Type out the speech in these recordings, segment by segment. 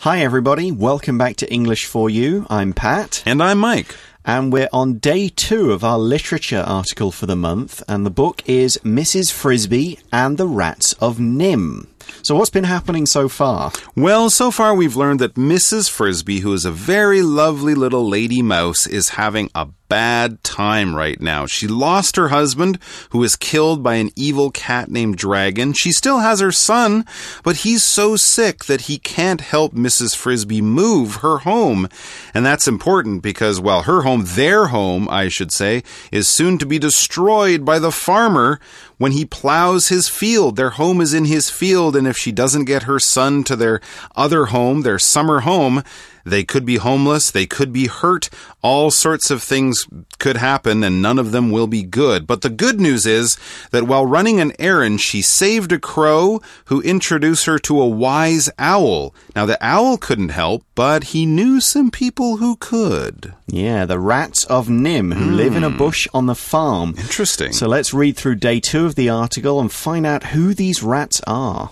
Hi everybody, welcome back to English for You. I'm Pat. And I'm Mike. And we're on day 2 of our literature article for the month, and the book is Mrs. Frisby and the Rats of Nim. So what's been happening so far? Well, so far we've learned that Mrs. Frisby, who is a very lovely little lady mouse, is having a bad time right now. She lost her husband, who was killed by an evil cat named Dragon. She still has her son, but he's so sick that he can't help Mrs. Frisby move her home. And that's important because, well, her home, their home, I should say, is soon to be destroyed by the farmer when he plows his field. Their home is in his field, and if she doesn't get her son to their other home, their summer home, they could be homeless, they could be hurt, all sorts of things could happen, and none of them will be good. But the good news is that while running an errand, she saved a crow who introduced her to a wise owl. Now, the owl couldn't help, but he knew some people who could. Yeah, the Rats of Nim, who live in a bush on the farm. Interesting. So let's read through day 2 of the article and find out who these rats are.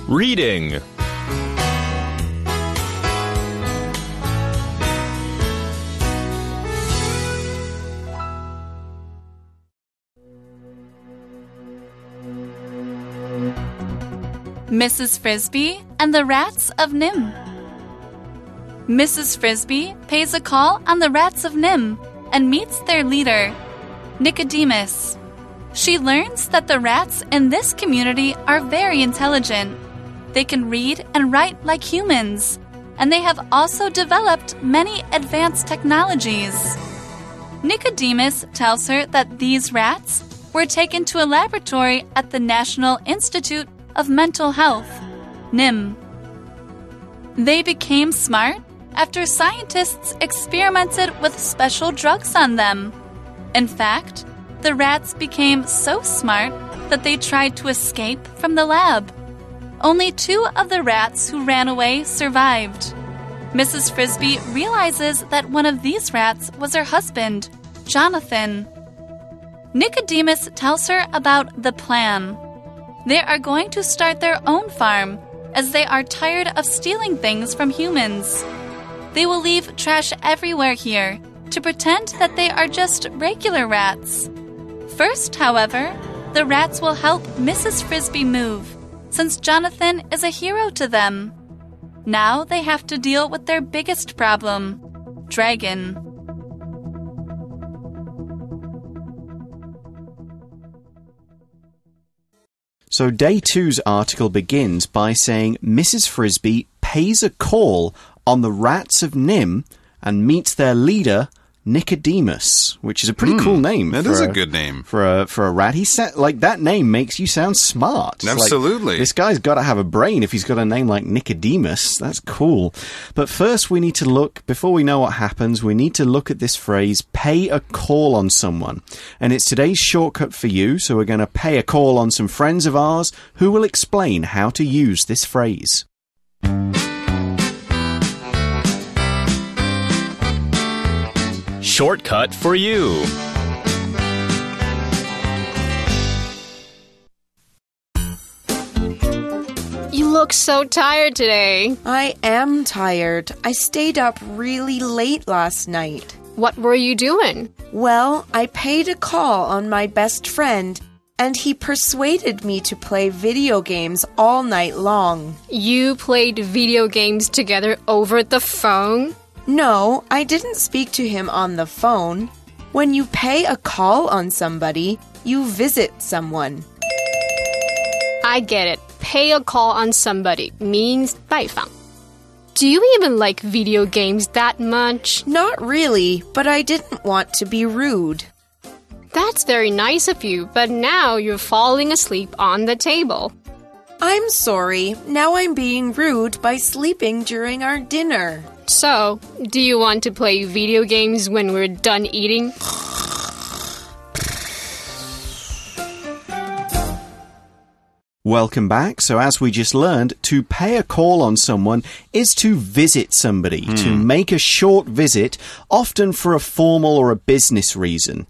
Reading. Mrs. Frisby and the Rats of Nim. Mrs. Frisby pays a call on the Rats of Nim and meets their leader, Nicodemus. She learns that the rats in this community are very intelligent. They can read and write like humans, and they have also developed many advanced technologies. Nicodemus tells her that these rats were taken to a laboratory at the National Institute of Mental Health, NIM. They became smart after scientists experimented with special drugs on them. In fact, the rats became so smart that they tried to escape from the lab. Only 2 of the rats who ran away survived. Mrs. Frisby realizes that one of these rats was her husband, Jonathan. Nicodemus tells her about the plan. They are going to start their own farm, as they are tired of stealing things from humans. They will leave trash everywhere here to pretend that they are just regular rats. First, however, the rats will help Mrs. Frisby move, since Jonathan is a hero to them. Now they have to deal with their biggest problem, Dragon. So day 2's article begins by saying Mrs. Frisby pays a call on the Rats of Nim and meets their leader, Nicodemus, which is a pretty cool name. That is a good name. For a rat. Like, that name makes you sound smart. Absolutely. Like, this guy's got to have a brain if he's got a name like Nicodemus. That's cool. But first we need to look, before we know what happens, we need to look at this phrase, pay a call on someone. And it's today's shortcut for you, so we're going to pay a call on some friends of ours who will explain how to use this phrase. Shortcut for you. You look so tired today. I am tired. I stayed up really late last night. What were you doing? Well, I paid a call on my best friend, and he persuaded me to play video games all night long. You played video games together over the phone? No, I didn't speak to him on the phone. When you pay a call on somebody, you visit someone. I get it. Pay a call on somebody means 拜访. Do you even like video games that much? Not really, but I didn't want to be rude. That's very nice of you, but now you're falling asleep on the table. I'm sorry. Now I'm being rude by sleeping during our dinner. So, do you want to play video games when we're done eating? Welcome back. So as we just learned, to pay a call on someone is to visit somebody, to make a short visit, often for a formal or a business reason.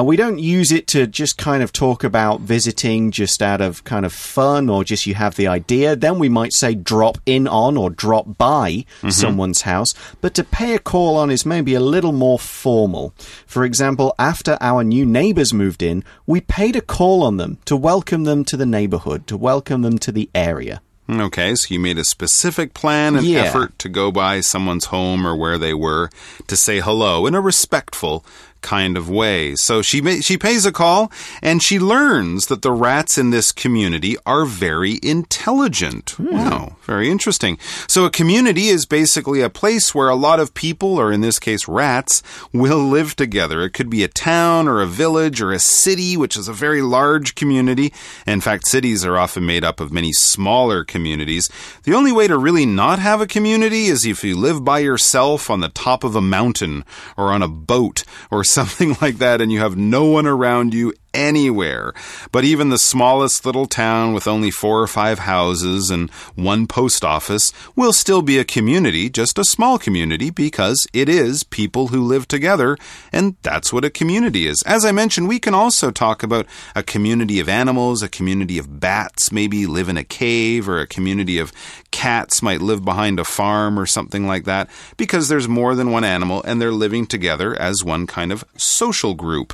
We don't use it to just kind of talk about visiting just out of kind of fun or just you have the idea. Then we might say drop in on or drop by someone's house. But to pay a call on is maybe a little more formal. For example, after our new neighbors moved in, we paid a call on them to welcome them to the neighborhood, to welcome them to the area. Okay, so you made a specific plan and effort to go by someone's home or where they were to say hello in a respectful kind of way. So she pays a call and she learns that the rats in this community are very intelligent. Wow, very interesting. So a community is basically a place where a lot of people, or in this case rats, will live together. It could be a town or a village or a city, which is a very large community. In fact, cities are often made up of many smaller communities. The only way to really not have a community is if you live by yourself on the top of a mountain or on a boat or something like that, and you have no one around you anywhere. But even the smallest little town with only 4 or 5 houses and 1 post office will still be a community, just a small community, because it is people who live together, and that's what a community is. As I mentioned, we can also talk about a community of animals, a community of bats maybe live in a cave, or a community of cats might live behind a farm or something like that, because there's more than one animal and they're living together as one kind of social group.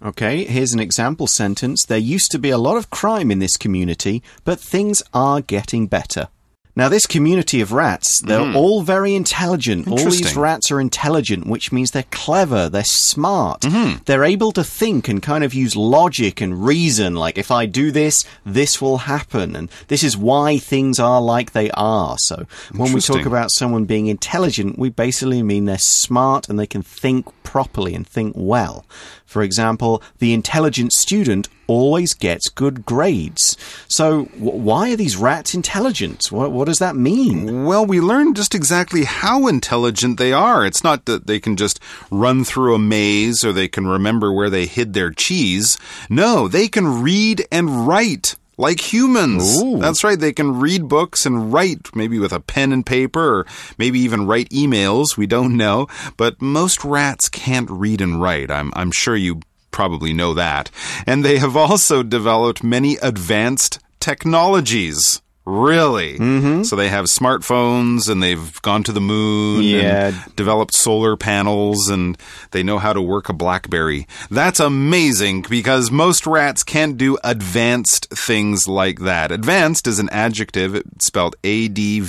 Okay, here's an example sentence. There used to be a lot of crime in this community, but things are getting better. Now, this community of rats, they're all very intelligent. All these rats are intelligent, which means they're clever, they're smart. They're able to think and kind of use logic and reason, like if I do this, this will happen. And this is why things are like they are. So when we talk about someone being intelligent, we basically mean they're smart and they can think properly and think well. For example, the intelligent student always gets good grades. So why are these rats intelligent? What does that mean? Well, we learned just exactly how intelligent they are. It's not that they can just run through a maze or they can remember where they hid their cheese. No, they can read and write. Like humans. Ooh. That's right. They can read books and write, maybe with a pen and paper, or maybe even write emails. We don't know. But most rats can't read and write. I'm sure you probably know that. And they have also developed many advanced technologies. Really? So they have smartphones and they've gone to the moon and developed solar panels and they know how to work a BlackBerry. That's amazing because most rats can't do advanced things like that. Advanced is an adjective. It's spelled A-D-V-A-N-C-E-D.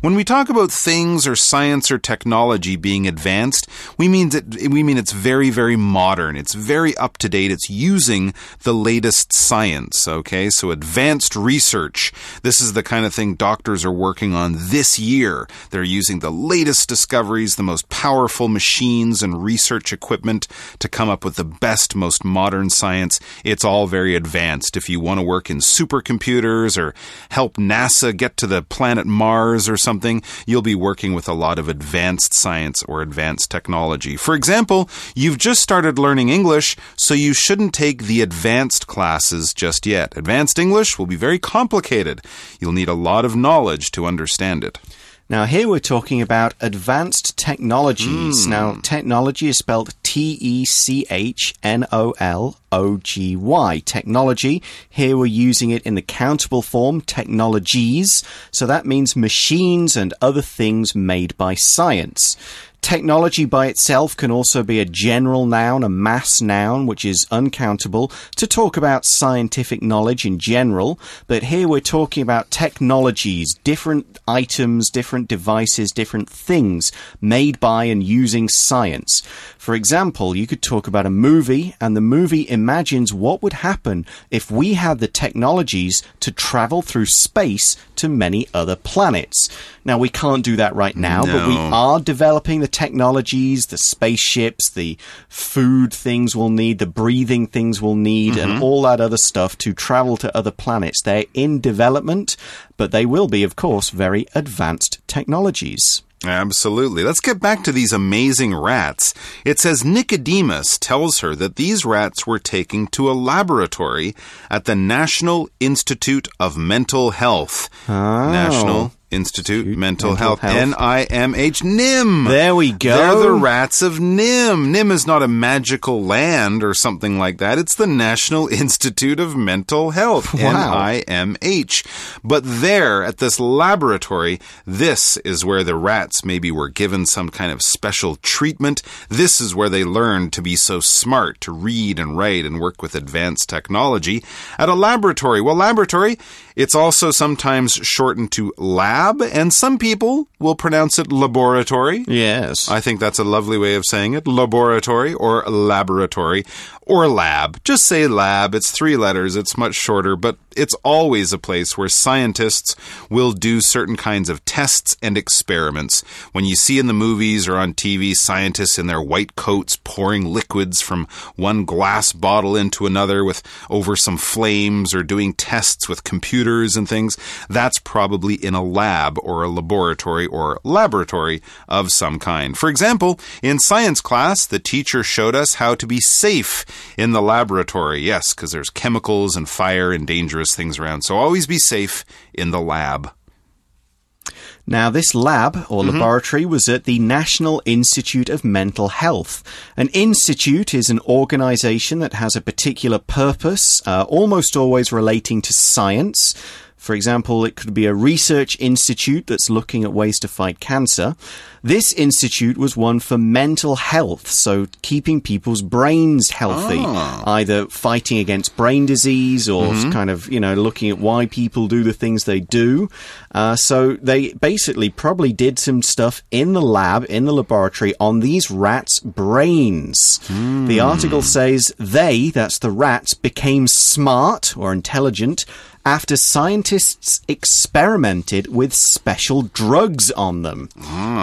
When we talk about things or science or technology being advanced, we mean it's very, very modern. It's very up to date. It's using the latest science. Okay, so advanced research. This is the kind of thing doctors are working on this year. They're using the latest discoveries, the most powerful machines and research equipment to come up with the best, most modern science. It's all very advanced. If you want to work in supercomputers or help NASA get to the planet Mars or something, you'll be working with a lot of advanced science or advanced technology. For example, you've just started learning English, so you shouldn't take the advanced classes just yet. Advanced English will be very complicated. You'll need a lot of knowledge to understand it. Now, here we're talking about advanced technologies. Now, technology is spelled T-E-C-H-N-O-L-O-G-Y. Technology. Here we're using it in the countable form, technologies. So that means machines and other things made by science. Technology by itself can also be a general noun, a mass noun, which is uncountable, to talk about scientific knowledge in general. But here we're talking about technologies, different items, different devices, different things made by and using science. For example, you could talk about a movie, and the movie imagines what would happen if we had the technologies to travel through space to many other planets. Now, we can't do that right now, but we are developing the technologies, the spaceships, the food things we'll need, the breathing things we'll need, and all that other stuff to travel to other planets. They're in development, but they will be, of course, very advanced technologies. Absolutely. Let's get back to these amazing rats. It says Nicodemus tells her that these rats were taken to a laboratory at the National Institute of Mental Health. National Institute Mental Health. NIMH. NIM. There we go. They're the rats of NIM. NIM is not a magical land or something like that. It's the National Institute of Mental Health. Wow. NIMH. But there, at this laboratory, this is where the rats maybe were given some kind of special treatment. This is where they learned to be so smart, to read and write and work with advanced technology at a laboratory. Well, laboratory, it's also sometimes shortened to lab. And some people will pronounce it laboratory. Yes. I think that's a lovely way of saying it. Laboratory or laboratory or lab. Just say lab. It's 3 letters. It's much shorter, but it's always a place where scientists will do certain kinds of tests and experiments. When you see in the movies or on TV, scientists in their white coats pouring liquids from one glass bottle into another with over some flames or doing tests with computers and things, that's probably in a lab or a laboratory or laboratory of some kind. For example, in science class, the teacher showed us how to be safe in the laboratory. Yes, because there's chemicals and fire and dangerous things around. So always be safe in the lab. Now, this lab, or laboratory, was at the National Institute of Mental Health. An institute is an organization that has a particular purpose, almost always relating to science. For example, it could be a research institute that's looking at ways to fight cancer. This institute was one for mental health, so keeping people's brains healthy, either fighting against brain disease or kind of, looking at why people do the things they do. So they basically probably did some stuff in the lab, in the laboratory, on these rats' brains. The article says that's the rats, became smart or intelligent after scientists experimented with special drugs on them.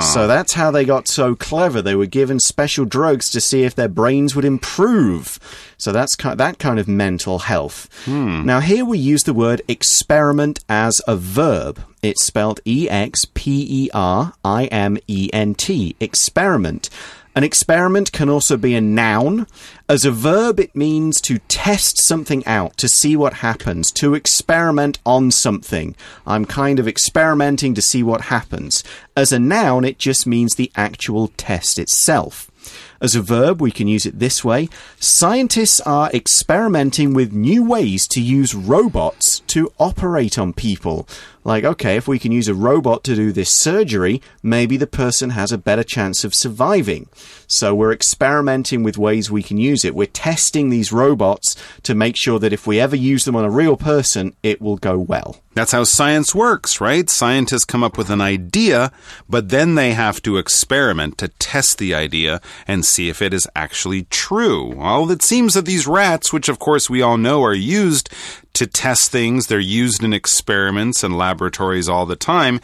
So that's how they got so clever. They were given special drugs to see if their brains would improve. So that's that kind of mental health. Now, here we use the word experiment as a verb. It's spelled E-X-P-E-R-I-M-E-N-T. Experiment. An experiment can also be a noun. As a verb, it means to test something out, to see what happens, to experiment on something. I'm kind of experimenting to see what happens. As a noun, it just means the actual test itself. As a verb, we can use it this way. Scientists are experimenting with new ways to use robots to operate on people. Like, okay, if we can use a robot to do this surgery, maybe the person has a better chance of surviving. So we're experimenting with ways we can use it. We're testing these robots to make sure that if we ever use them on a real person, it will go well. That's how science works, right? Scientists come up with an idea, but then they have to experiment to test the idea and see if it is actually true. Well, it seems that these rats, which of course we all know are used to test things, they're used in experiments and laboratories all the time.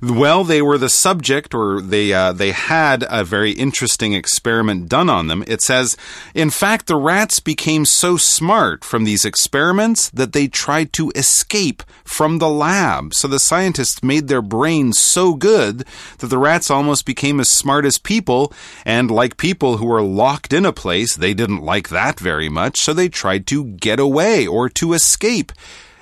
Well, they were the subject, or they had a very interesting experiment done on them. It says, in fact, the rats became so smart from these experiments that they tried to escape from the lab. So the scientists made their brains so good that the rats almost became as smart as people. And like people who are locked in a place, they didn't like that very much. So they tried to get away or to escape.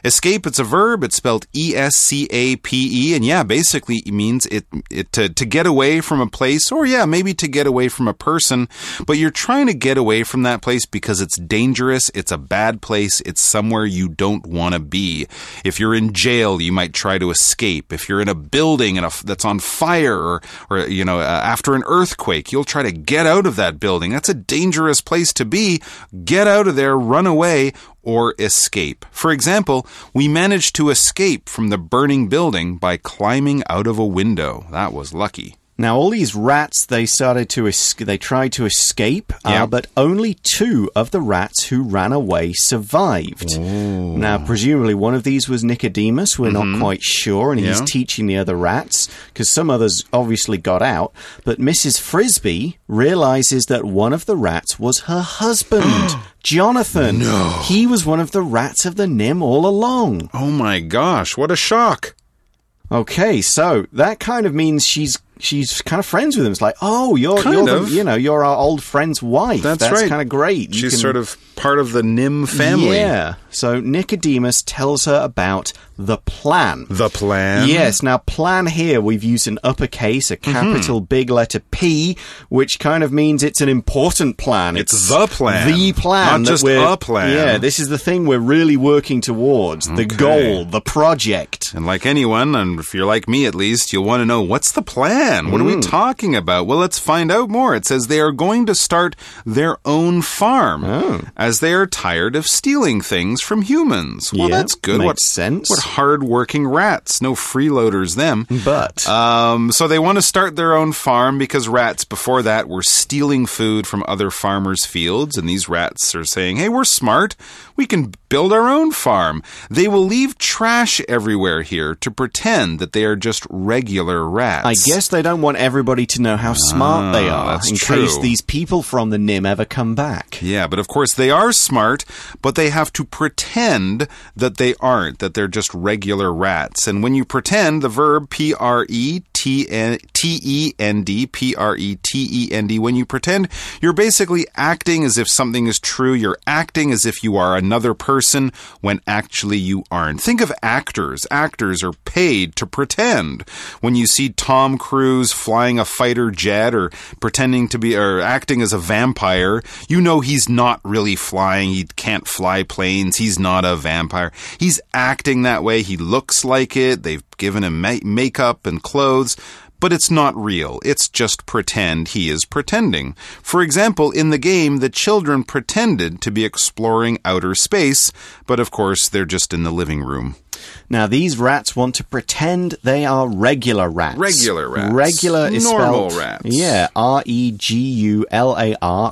Escape, it's a verb. It's spelled E-S-C-A-P-E. And yeah, basically it means to get away from a place, or yeah, maybe to get away from a person. But you're trying to get away from that place because it's dangerous. It's a bad place. It's somewhere you don't want to be. If you're in jail, you might try to escape. If you're in a building that's on fire or after an earthquake, you'll try to get out of that building. That's a dangerous place to be. Get out of there, run away, or escape. For example, we managed to escape from the burning building by climbing out of a window. That was lucky. Now, all these rats, they tried to escape, but only 2 of the rats who ran away survived. Ooh. Now, presumably one of these was Nicodemus. We're not quite sure, and he's teaching the other rats, because some others obviously got out. But Mrs. Frisbee realizes that one of the rats was her husband, Jonathan. No. He was one of the rats of the NIM all along. Oh my gosh, what a shock. Okay, so that kind of means she's she's kind of friends with him. It's like, oh, you're our old friend's wife. That's right. That's kind of great. She's sort of part of the Nim family. Yeah. So Nicodemus tells her about the plan. The plan? Yes. Now, plan here, we've used an uppercase, a capital big letter P, which kind of means it's an important plan. It's the plan. The plan. Not just a plan. Yeah, this is the thing we're really working towards. The goal, the project. And like anyone, and if you're like me at least, you'll want to know, what's the plan? What are we talking about? Well, let's find out more. It says they are going to start their own farm as they are tired of stealing things from humans. Well, that's good. Makes sense. What hard-working rats. No freeloaders, them. But so they want to start their own farm because rats before that were stealing food from other farmers' fields, and these rats are saying, hey, we're smart. We can build our own farm. They will leave trash everywhere here to pretend that they are just regular rats. I guess they don't want everybody to know how smart they are that's in true. case these people from the Nim ever come back. Yeah, but of course they are smart, but they have to pretend that they aren't, that they're just regular rats. And when you pretend, the verb pretend, when you pretend, you're basically acting as if something is true. You're acting as if you are another person when actually you aren't. Think of actors. Actors are paid to pretend. When you see Tom Cruise flying a fighter jet or pretending to be or acting as a vampire, you know he's not really flying. He can't fly planes. He's not a vampire. He's acting that way. He looks like it. They've given him makeup and clothes. But it's not real. It's just pretend he is pretending. For example, in the game, the children pretended to be exploring outer space, but of course, they're just in the living room. Now, these rats want to pretend they are regular rats. Regular rats. Regular is normal spelled, rats. Yeah, R-E-G-U-L-A-R,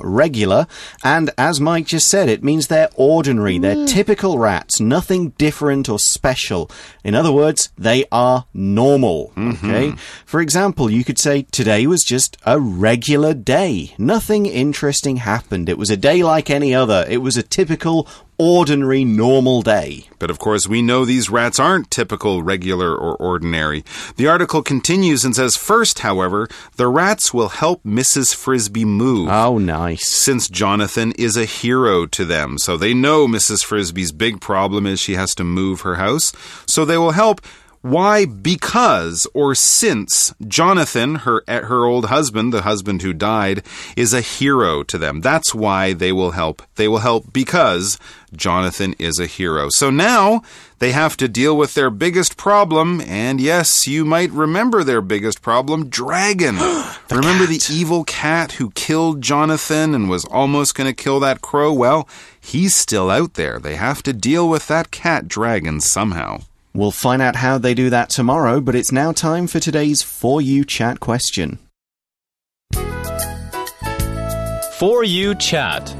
regular. And as Mike just said, it means they're ordinary. They're typical rats. Nothing different or special. In other words, they are normal. Okay? For example, you could say, today was just a regular day. Nothing interesting happened. It was a day like any other. It was a typical ordinary, normal day. But of course, we know these rats aren't typical, regular, or ordinary. The article continues and says, first, however, the rats will help Mrs. Frisbee move. Oh, nice. Since Jonathan is a hero to them. So they know Mrs. Frisbee's big problem is she has to move her house. So they will help. Why? Because or since Jonathan, her old husband, the husband who died, is a hero to them. That's why they will help. They will help because Jonathan is a hero. So now they have to deal with their biggest problem. And yes, you might remember their biggest problem, dragon. Remember the evil cat who killed Jonathan and was almost going to kill that crow? Well, he's still out there. They have to deal with that cat dragon somehow. We'll find out how they do that tomorrow, but it's now time for today's For You Chat question. For You Chat.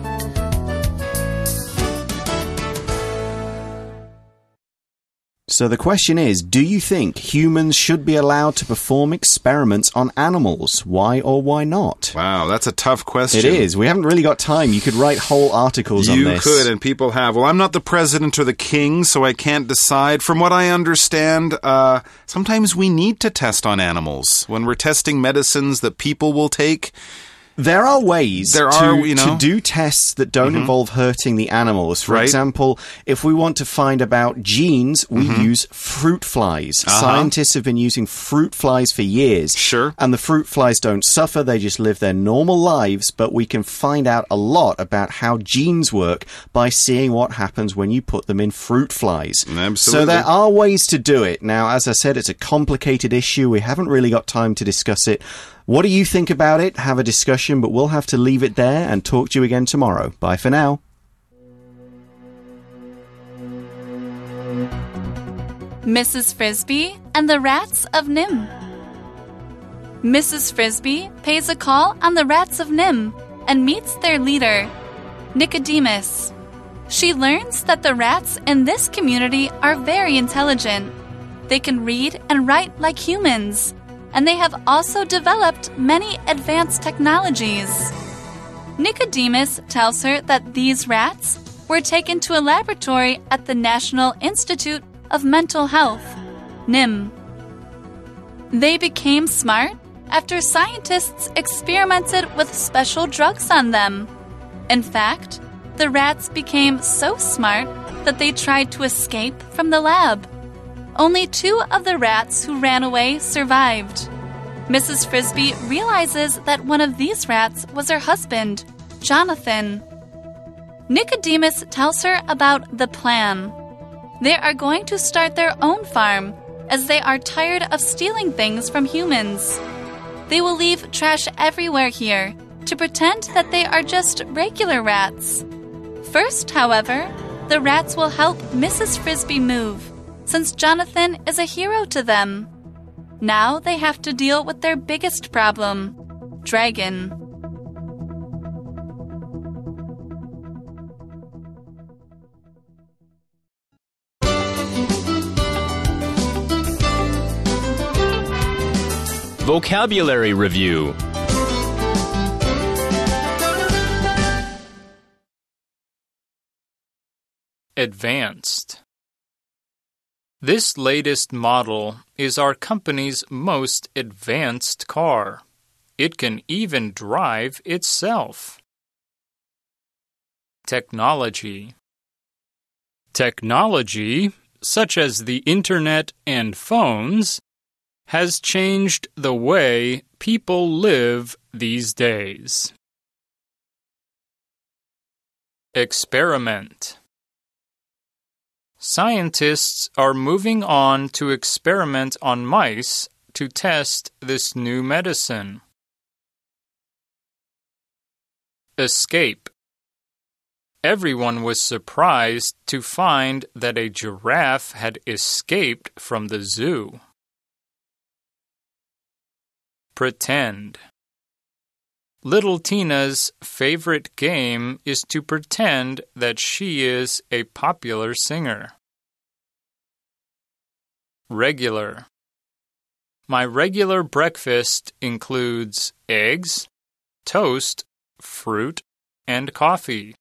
So the question is, do you think humans should be allowed to perform experiments on animals? Why or why not? Wow, that's a tough question. It is. We haven't really got time. You could write whole articles on this. You could, and people have. Well, I'm not the president or the king, so I can't decide. From what I understand, sometimes we need to test on animals. When we're testing medicines that people will take, there are ways to do tests that don't involve hurting the animals. For example, if we want to find about genes, we use fruit flies. Scientists have been using fruit flies for years. Sure. And the fruit flies don't suffer. They just live their normal lives. But we can find out a lot about how genes work by seeing what happens when you put them in fruit flies. Absolutely. So there are ways to do it. Now, as I said, it's a complicated issue. We haven't really got time to discuss it. What do you think about it? Have a discussion, but we'll have to leave it there and talk to you again tomorrow. Bye for now. Mrs. Frisbee and the Rats of Nim. Mrs. Frisbee pays a call on the rats of Nim and meets their leader, Nicodemus. She learns that the rats in this community are very intelligent. They can read and write like humans. And they have also developed many advanced technologies. Nicodemus tells her that these rats were taken to a laboratory at the National Institute of Mental Health, NIM. They became smart after scientists experimented with special drugs on them. In fact, the rats became so smart that they tried to escape from the lab. Only 2 of the rats who ran away survived. Mrs. Frisbee realizes that one of these rats was her husband, Jonathan. Nicodemus tells her about the plan. They are going to start their own farm, as they are tired of stealing things from humans. They will leave trash everywhere here to pretend that they are just regular rats. First, however, the rats will help Mrs. Frisbee move, since Jonathan is a hero to them. Now they have to deal with their biggest problem, Dragon. Vocabulary Review. Advanced. This latest model is our company's most advanced car. It can even drive itself. Technology. Technology, such as the internet and phones, has changed the way people live these days. Experiment. Scientists are moving on to experiment on mice to test this new medicine. Escape. Everyone was surprised to find that a giraffe had escaped from the zoo. Pretend. Little Tina's favorite game is to pretend that she is a popular singer. Regular. My regular breakfast includes eggs, toast, fruit, and coffee.